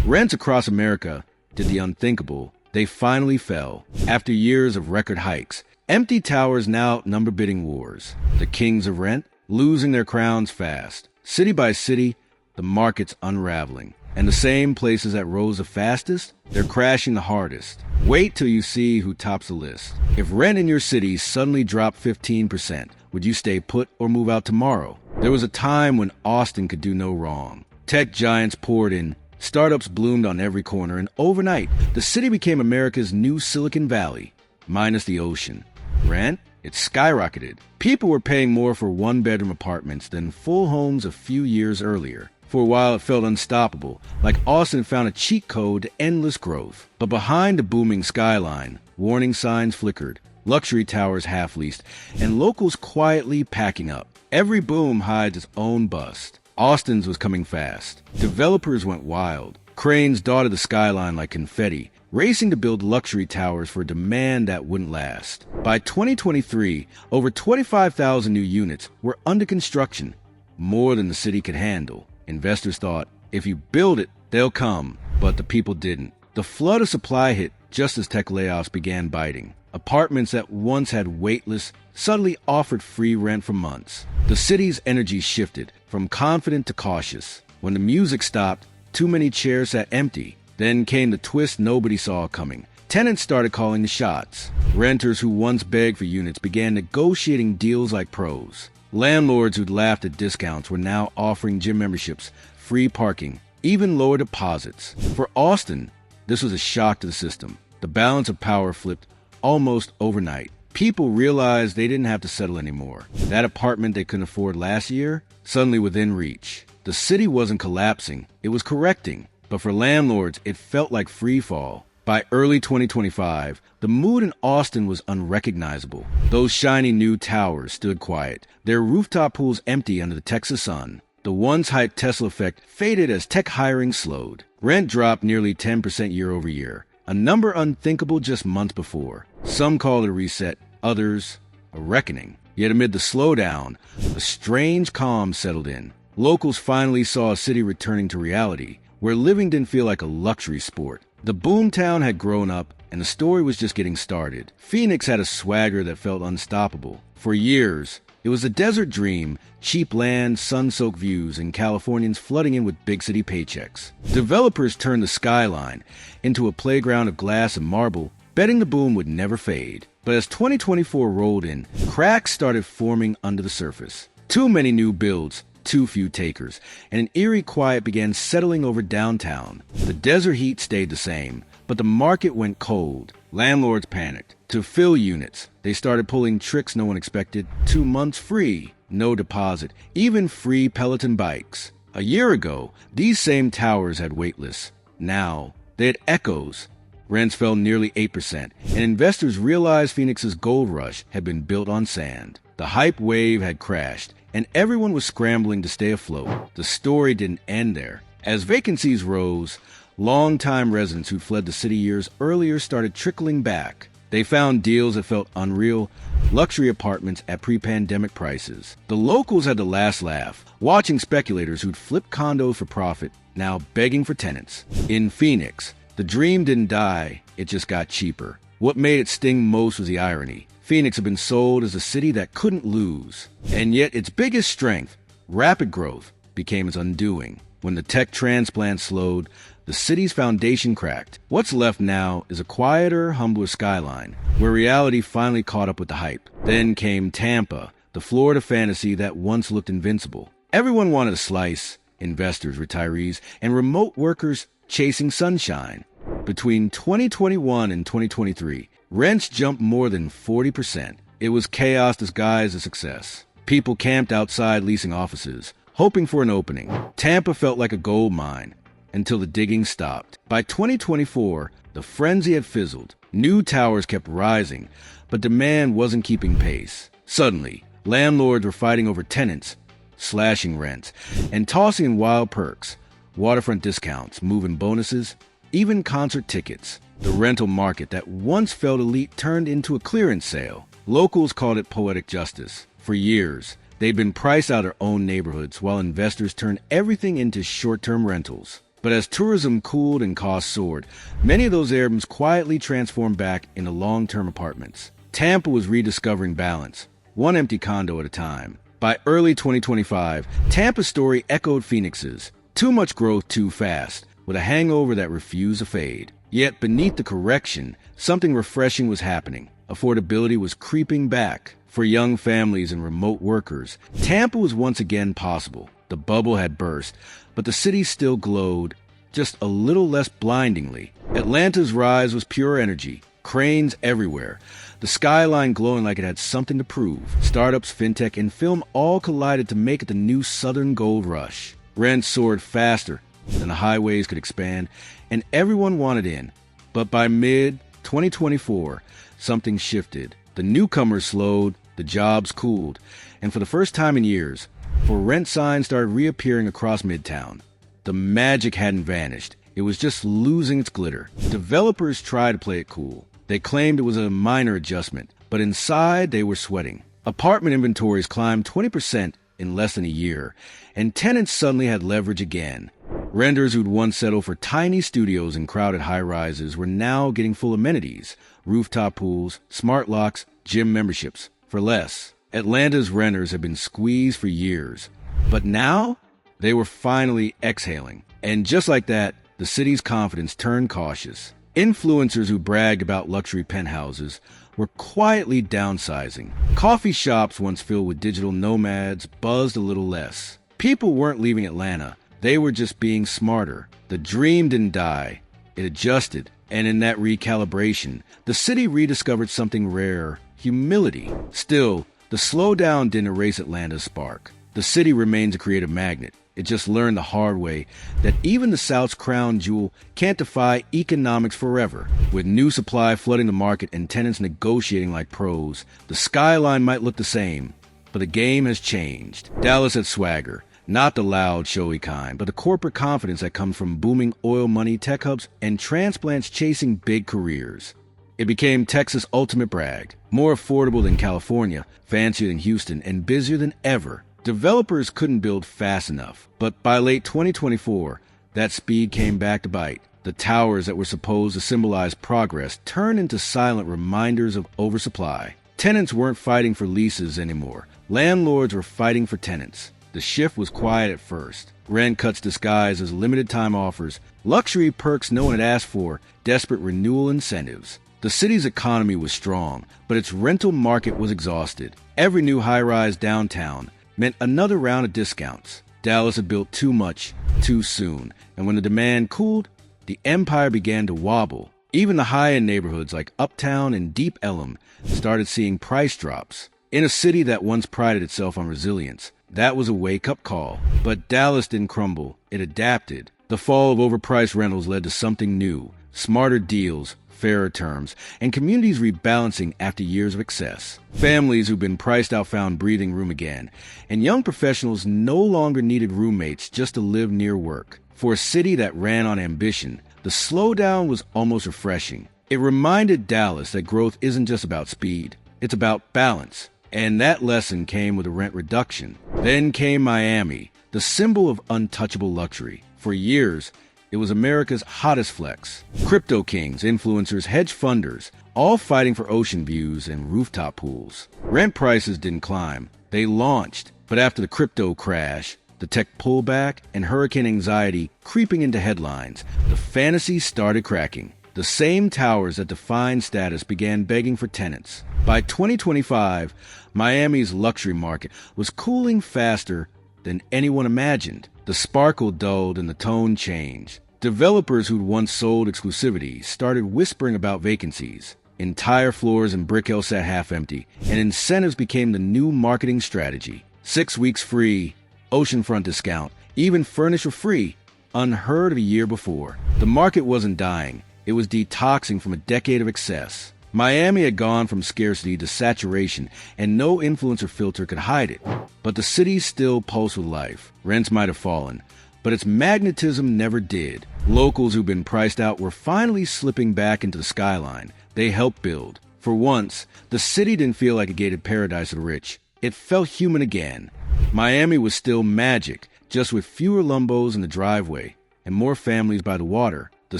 Rents across America did the unthinkable. They finally fell. After years of record hikes, empty towers now outnumber bidding wars. The kings of rent losing their crowns fast. City by city, the market's unraveling. And the same places that rose the fastest, they're crashing the hardest. Wait till you see who tops the list. If rent in your city suddenly dropped 15%, would you stay put or move out tomorrow? There was a time when Austin could do no wrong. Tech giants poured in, startups bloomed on every corner, and overnight, the city became America's new Silicon Valley, minus the ocean. Rent? It skyrocketed. People were paying more for one-bedroom apartments than full homes a few years earlier. For a while, it felt unstoppable, like Austin found a cheat code to endless growth. But behind the booming skyline, warning signs flickered, luxury towers half-leased, and locals quietly packing up. Every boom hides its own bust. Austin's was coming fast. Developers went wild. Cranes dotted the skyline like confetti, racing to build luxury towers for a demand that wouldn't last. By 2023, over 25,000 new units were under construction, more than the city could handle. Investors thought, if you build it, they'll come. But the people didn't. The flood of supply hit just as tech layoffs began biting. Apartments that once had wait lists suddenly offered free rent for months. The city's energy shifted from confident to cautious. When the music stopped, too many chairs sat empty. Then came the twist nobody saw coming. Tenants started calling the shots. Renters who once begged for units began negotiating deals like pros. Landlords who'd laughed at discounts were now offering gym memberships, free parking, even lower deposits. For Austin, this was a shock to the system. The balance of power flipped almost overnight. People realized they didn't have to settle anymore. That apartment they couldn't afford last year, suddenly within reach. The city wasn't collapsing, it was correcting. But for landlords, it felt like free fall. By early 2025, the mood in Austin was unrecognizable. Those shiny new towers stood quiet, their rooftop pools empty under the Texas sun. The once hyped Tesla effect faded as tech hiring slowed. Rent dropped nearly 10% year over year, a number unthinkable just months before. Some called it a reset, others a reckoning. Yet amid the slowdown, a strange calm settled in. Locals finally saw a city returning to reality, where living didn't feel like a luxury sport. The boomtown had grown up, and the story was just getting started. Phoenix had a swagger that felt unstoppable. For years, it was a desert dream, cheap land, sun-soaked views, and Californians flooding in with big city paychecks. Developers turned the skyline into a playground of glass and marble, betting the boom would never fade. But as 2024 rolled in, cracks started forming under the surface. Too many new builds, too few takers, and an eerie quiet began settling over downtown. The desert heat stayed the same, but the market went cold. Landlords panicked. To fill units, they started pulling tricks no one expected. 2 months free, no deposit, even free Peloton bikes. A year ago, these same towers had wait lists. Now, they had echoes. Rents fell nearly 8%, and investors realized Phoenix's gold rush had been built on sand. The hype wave had crashed, and everyone was scrambling to stay afloat. The story didn't end there. As vacancies rose, longtime residents who fled the city years earlier started trickling back. They found deals that felt unreal, luxury apartments at pre-pandemic prices. The locals had the last laugh, watching speculators who'd flipped condos for profit, now begging for tenants. In Phoenix, the dream didn't die, it just got cheaper. What made it sting most was the irony. Phoenix had been sold as a city that couldn't lose. And yet its biggest strength, rapid growth, became its undoing. When the tech transplant slowed, the city's foundation cracked. What's left now is a quieter, humbler skyline, where reality finally caught up with the hype. Then came Tampa, the Florida fantasy that once looked invincible. Everyone wanted a slice, investors, retirees, and remote workers chasing sunshine. Between 2021 and 2023, rents jumped more than 40%. It was chaos disguised as success. People camped outside leasing offices, hoping for an opening. Tampa felt like a gold mine until the digging stopped. By 2024, the frenzy had fizzled. New towers kept rising, but demand wasn't keeping pace. Suddenly, landlords were fighting over tenants, slashing rents, and tossing in wild perks, waterfront discounts, move-in bonuses, even concert tickets. The rental market that once felt elite turned into a clearance sale. Locals called it poetic justice. For years, they'd been priced out of their own neighborhoods while investors turned everything into short-term rentals. But as tourism cooled and costs soared, many of those Airbnbs quietly transformed back into long-term apartments. Tampa was rediscovering balance, one empty condo at a time. By early 2025, Tampa's story echoed Phoenix's. Too much growth too fast, with a hangover that refused to fade. Yet beneath the correction, something refreshing was happening. Affordability was creeping back. For young families and remote workers, Tampa was once again possible. The bubble had burst, but the city still glowed, just a little less blindingly. Atlanta's rise was pure energy, cranes everywhere, the skyline glowing like it had something to prove. Startups, fintech, and film all collided to make it the new Southern Gold Rush. Rents soared faster than the highways could expand, and everyone wanted in. But by mid-2024, something shifted. The newcomers slowed, the jobs cooled, and for the first time in years, for rent signs started reappearing across Midtown. The magic hadn't vanished. It was just losing its glitter. Developers tried to play it cool. They claimed it was a minor adjustment, but inside they were sweating. Apartment inventories climbed 20% in less than a year, and tenants suddenly had leverage again. Renters who'd once settled for tiny studios in crowded high-rises were now getting full amenities, rooftop pools, smart locks, gym memberships, for less. Atlanta's renters had been squeezed for years, but now they were finally exhaling. And just like that, the city's confidence turned cautious. Influencers who bragged about luxury penthouses were quietly downsizing. Coffee shops once filled with digital nomads buzzed a little less. People weren't leaving Atlanta. They were just being smarter. The dream didn't die. It adjusted. And in that recalibration, the city rediscovered something rare: humility. Still, the slowdown didn't erase Atlanta's spark. The city remains a creative magnet. It just learned the hard way that even the South's crown jewel can't defy economics forever. With new supply flooding the market and tenants negotiating like pros, the skyline might look the same, but the game has changed. Dallas had swagger, not the loud, showy kind, but the corporate confidence that comes from booming oil money tech hubs and transplants chasing big careers. It became Texas' ultimate brag, more affordable than California, fancier than Houston, and busier than ever. Developers couldn't build fast enough, but by late 2024, that speed came back to bite. The towers that were supposed to symbolize progress turned into silent reminders of oversupply. Tenants weren't fighting for leases anymore. Landlords were fighting for tenants. The shift was quiet at first. Rent cuts disguised as limited-time offers, luxury perks no one had asked for, desperate renewal incentives. The city's economy was strong, but its rental market was exhausted. Every new high-rise downtown meant another round of discounts. Dallas had built too much, too soon, and when the demand cooled, the empire began to wobble. Even the high-end neighborhoods like Uptown and Deep Ellum started seeing price drops. In a city that once prided itself on resilience, that was a wake-up call. But Dallas didn't crumble, it adapted. The fall of overpriced rentals led to something new: smarter deals, fairer terms, and communities rebalancing after years of excess. Families who've been priced out found breathing room again, and young professionals no longer needed roommates just to live near work. For a city that ran on ambition, the slowdown was almost refreshing. It reminded Dallas that growth isn't just about speed, it's about balance. And that lesson came with a rent reduction. Then came Miami, the symbol of untouchable luxury. For years, it was America's hottest flex. Crypto kings, influencers, hedge funders, all fighting for ocean views and rooftop pools. Rent prices didn't climb, they launched. But after the crypto crash, the tech pullback, and hurricane anxiety creeping into headlines, the fantasy started cracking. The same towers that defined status began begging for tenants. By 2025, Miami's luxury market was cooling faster than anyone imagined. The sparkle dulled and the tone changed. Developers who'd once sold exclusivity started whispering about vacancies. Entire floors in Brick Hill sat half empty, and incentives became the new marketing strategy. 6 weeks free, oceanfront discount, even furnished for free, unheard of a year before. The market wasn't dying, it was detoxing from a decade of excess. Miami had gone from scarcity to saturation, and no influencer filter could hide it. But the city still pulsed with life. Rents might have fallen, but its magnetism never did. Locals who'd been priced out were finally slipping back into the skyline. They helped build. For once, the city didn't feel like a gated paradise of the rich. It felt human again. Miami was still magic, just with fewer Lumbos in the driveway. and more families by the water. The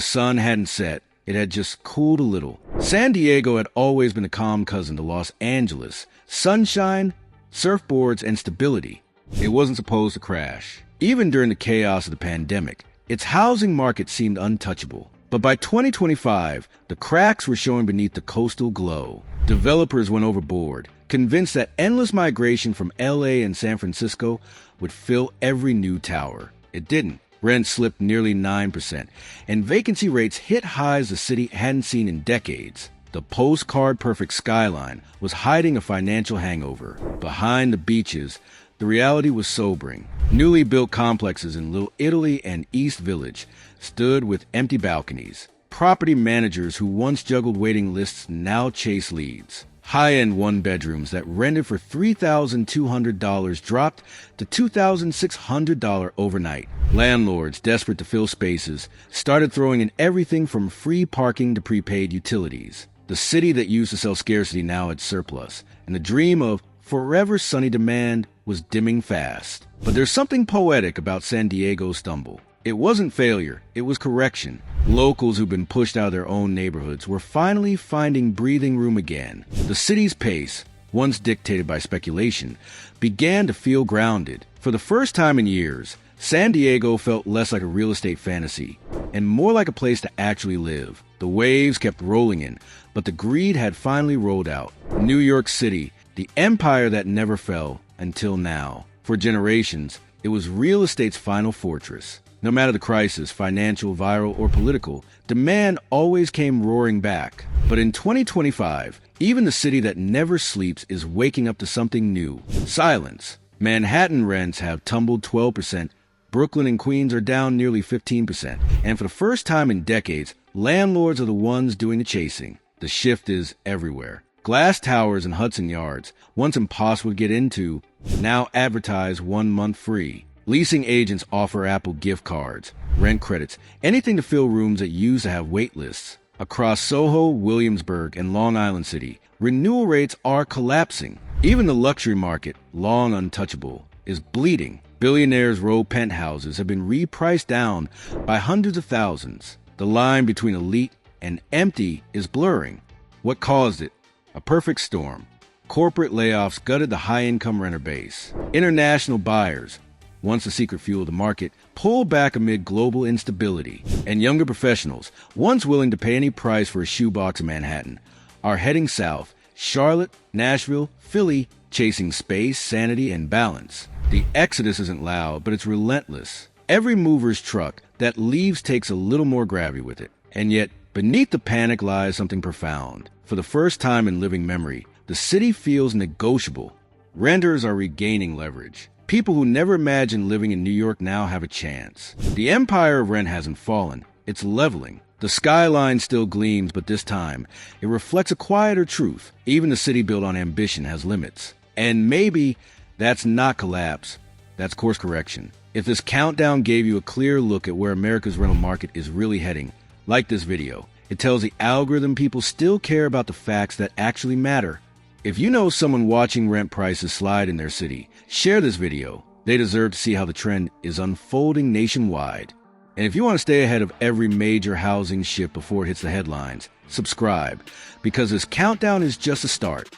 sun hadn't set. It had just cooled a little. San Diego had always been a calm cousin to Los Angeles. Sunshine, surfboards, and stability. It wasn't supposed to crash. Even during the chaos of the pandemic, its housing market seemed untouchable. But by 2025, the cracks were showing beneath the coastal glow. Developers went overboard, convinced that endless migration from LA and San Francisco would fill every new tower. It didn't. Rents slipped nearly 9%, and vacancy rates hit highs the city hadn't seen in decades. The postcard-perfect skyline was hiding a financial hangover. Behind the beaches, the reality was sobering. Newly built complexes in Little Italy and East Village stood with empty balconies. Property managers who once juggled waiting lists now chase leads. High-end one-bedrooms that rented for $3,200 dropped to $2,600 overnight. Landlords, desperate to fill spaces, started throwing in everything from free parking to prepaid utilities. The city that used to sell scarcity now had surplus, and the dream of forever sunny demand was dimming fast. But there's something poetic about San Diego's stumble. It wasn't failure, it was correction. Locals who'd been pushed out of their own neighborhoods were finally finding breathing room again. The city's pace, once dictated by speculation, began to feel grounded. For the first time in years, San Diego felt less like a real estate fantasy and more like a place to actually live. The waves kept rolling in, but the greed had finally rolled out. New York City, the empire that never fell until now. For generations, it was real estate's final fortress. No matter the crisis, financial, viral, or political, demand always came roaring back. But in 2025, even the city that never sleeps is waking up to something new. Silence. Manhattan rents have tumbled 12%. Brooklyn and Queens are down nearly 15%. And for the first time in decades, landlords are the ones doing the chasing. The shift is everywhere. Glass towers and Hudson Yards, once impossible to get into, now advertise 1 month free. Leasing agents offer Apple gift cards, rent credits, anything to fill rooms that used to have wait lists. Across Soho, Williamsburg, and Long Island City, renewal rates are collapsing. Even the luxury market, long untouchable, is bleeding. Billionaires' row penthouses have been repriced down by hundreds of thousands. The line between elite and empty is blurring. What caused it? A perfect storm. Corporate layoffs gutted the high-income renter base. International buyers, once the secret fuel of the market, pulled back amid global instability. And younger professionals, once willing to pay any price for a shoebox in Manhattan, are heading south. Charlotte, Nashville, Philly, chasing space, sanity, and balance. The exodus isn't loud, but it's relentless. Every mover's truck that leaves takes a little more gravity with it. And yet, beneath the panic lies something profound. For the first time in living memory, the city feels negotiable. Renters are regaining leverage. People who never imagined living in New York now have a chance. The empire of rent hasn't fallen. It's leveling. The skyline still gleams, but this time, it reflects a quieter truth. Even the city built on ambition has limits. And maybe that's not collapse. That's course correction. If this countdown gave you a clear look at where America's rental market is really heading, like this video. It tells the algorithm people still care about the facts that actually matter. If you know someone watching rent prices slide in their city, share this video. They deserve to see how the trend is unfolding nationwide. And if you want to stay ahead of every major housing shift before it hits the headlines, subscribe, because this countdown is just a start.